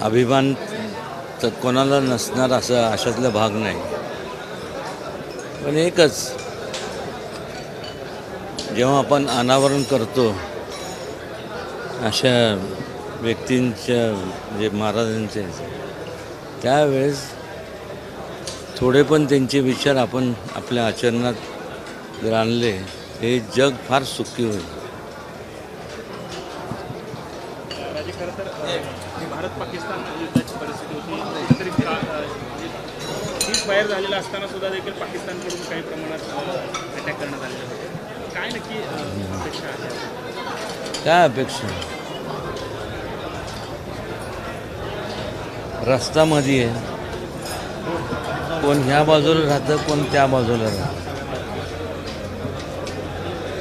अभिमान तर कोणाला नसणार असं अशातला भाग नाही. पण एकच, जेव्हा आपण अनावरण करतो अशा व्यक्तींच्या म्हणजे महाराजांचे, त्यावेळेस थोडे पण त्यांचे विचार आपण आपल्या आचरणात जर आणले, हे जग फार सुखी होईल. खरं तर भारत पाकिस्तान युद्धाची परिस्थिती होती, कुठेतरी सीज फायर झालेला असताना सुद्धा देखील पाकिस्तानकडून काही प्रमाणात अटॅक करण्यात आलेले होते. काय नक्की अपेक्षा आहे? काय अपेक्षा? रस्त्यामध्ये आहे, कोण ह्या बाजूला राहतं, कोण त्या बाजूला राहतं.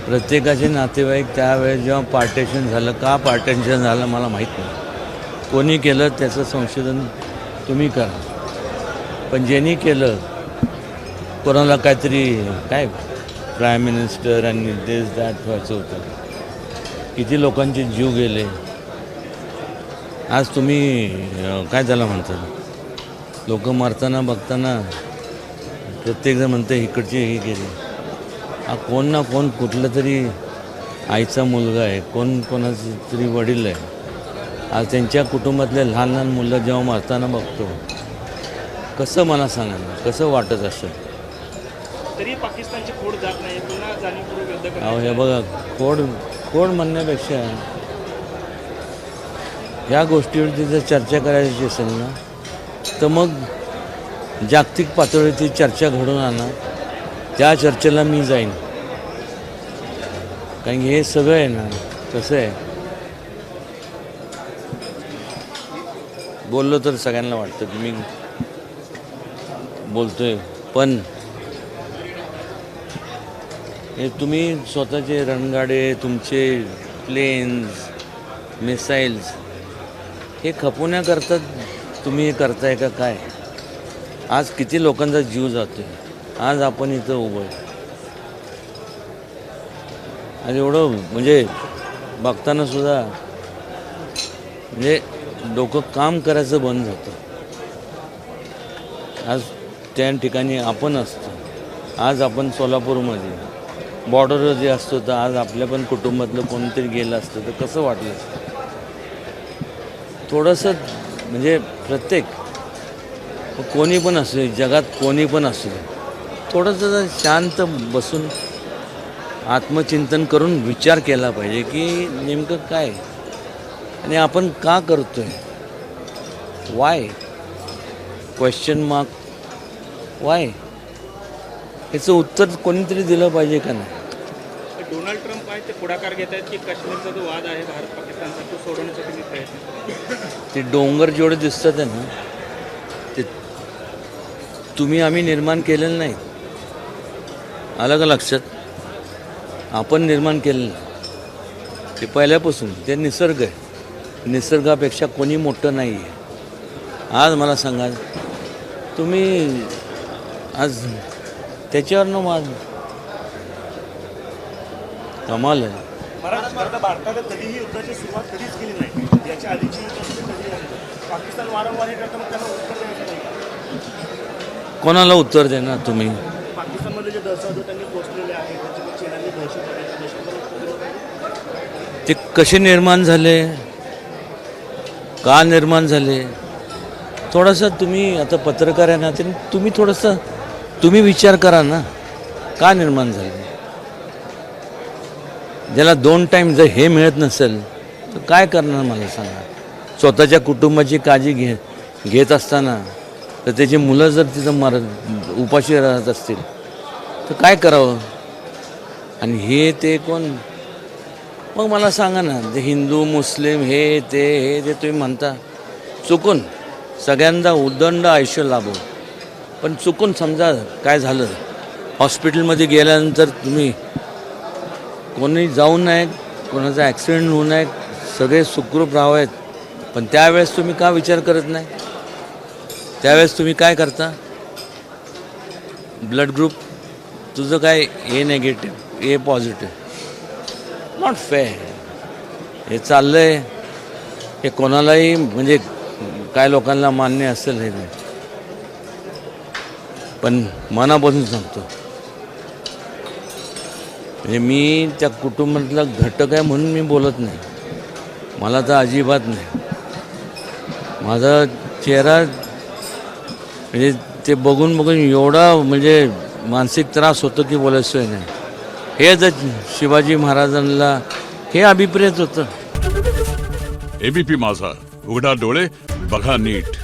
प्रत्येकाचे नातेवाईक त्यावेळेस जेव्हा पार्टेशन झालं, का पार्टेशन झालं मला माहीत नाही. कोणी केलं त्याचं संशोधन तुम्ही करा. पण ज्यांनी केलं, कोणाला काहीतरी काय प्राईम मिनिस्टर आणि दिस दॅट व्हायचं होतं, किती लोकांचे जीव गेले. आज तुम्ही काय त्याला म्हणतात, लोक मरताना बघताना प्रत्येकजण म्हणतं इकडचे हे गेले. हा कोण ना कोण कुठलं तरी आईचा मुलगा आहे, कोण कोणाचं तरी वडील आहे. आज त्यांच्या कुटुंबातले लहान लहान मुलं जेव्हा मरताना बघतो, कसं मला सांगा ना, कसं वाटत असेल. तरी पाकिस्तानची खोड जात नाही, पुन्हा जाणीवपूर्वक युद्ध करण्याची. अहो हे बघा, खोड म्हणण्यापेक्षा या गोष्टीवरती जर चर्चा करायची असेल ना, तर मग जागतिक पातळीवरती चर्चा घडवून आणा. त्या चर्चेला मी जाईन. कारण की हे सगळं आहे ना, कसं आहे, बोललो तर सगळ्यांना वाटतं की मी बोलतोय, पण हे तुम्ही स्वतःचे रणगाडे, तुमचे प्लेन्स, मिसाईल्स हे खपवण्याकरता तुम्ही हे करताय का काय? आज किती लोकांचा जीव जातो आहे. आज आपण इथं उभं आहे. आज एवढं म्हणजे बघताना सुद्धा म्हणजे डोकं काम करायचं बंद होतं. आज त्या ठिकाणी आपण असतो. आज आपण सोलापूरमध्ये बॉर्डरवर जे असतो, तर आज आपल्या पण कुटुंबातलं कोणतरी गेलं असतं तर कसं वाटलं असतं. थोडंसं म्हणजे प्रत्येक कोणी पण असू, जगात कोणी पण असू, थोडंसं शांत बसून आत्मचिंतन करून विचार केला पाहिजे की नेमकं काय आणि आपण का करतो आहे. वाय, क्वेश्चन मार्क, वाय, याचं उत्तर कोणीतरी दिलं पाहिजे का नाही. डोनाल्ड ट्रम्प आहे ते पुढाकार घेत आहेत की काश्मीरचा जो वाद आहे भारत पाकिस्तानचा, तो सोडवण्यासाठी मी प्रयत्न. ते डोंगर जेवढे दिसतात आहे ना, ते तुम्ही आम्ही निर्माण केलेलं नाही. आलं का लक्षात? आपण निर्माण केलेलं नाही. ते पहिल्यापासून ते निसर्ग आहे. निसर्गापेक्षा कोणी मोठं नाही आहे. आज मला सांगा, तुम्ही आज त्याच्यावरनं वाद कमाल आहे. भारताने कधीही युद्धाची सुरुवात कधीच केली नाही. याच्या आधीची युद्ध कधी झाली. पाकिस्तान वारंवार हे करताना त्यांना उत्तर द्यायचं नाही. कोणाला उत्तर देणार तुम्ही? पाकिस्तानमध्ये जे दहशतवादी त्यांनी पोचलेले आहेत, त्याच्यामध्ये चीनने ते कसे निर्माण झाले, का निर्माण झाले, थोडंसं तुम्ही आता पत्रकार आहे ना, तुम्ही थोडंसं तुम्ही विचार करा ना, का निर्माण झाले. ज्याला 2 टाईम जर हे मिळत नसेल तर काय करणार मला सांगा. स्वतःच्या कुटुंबाची काळजी घेत असताना तर त्याची मुलं जर तिथं उपाशी राहत असतील तर काय करावं. आणि हे ते कोण, मग मला सांगा ना, ते हिंदू मुस्लिम हे ते तुम्ही म्हणता, चुकून सगळ्यांना उदंड आयुष्य लाभो, पण चुकून समजा काय झालं, हॉस्पिटलमध्ये गेल्यानंतर तुम्ही कोणी जाऊ नये, कोणाचा ॲक्सिडेंट होऊ नये, सगळे सुखरूप राहावेत, पण त्यावेळेस तुम्ही का विचार करत नाही. त्यावेळेस तुम्ही काय करता, ब्लड ग्रुप तुझं काय A negative, A positive, not fair. हे चाललं आहे, हे कोणालाही म्हणजे काय लोकांना मान्य असेल हे नाही, पण मनापासून सांगतो, म्हणजे मी त्या कुटुंबातला घटक आहे म्हणून मी बोलत नाही, मला तर अजिबात नाही. माझा चेहरा म्हणजे ते बघून बघून एवढा म्हणजे मानसिक त्रास होतो की बोलायचं सोय नाही. हे जर शिवाजी महाराजांना हे अभिप्रेत होतं. एबीपी माझा, उघडा डोळे बघा नीट.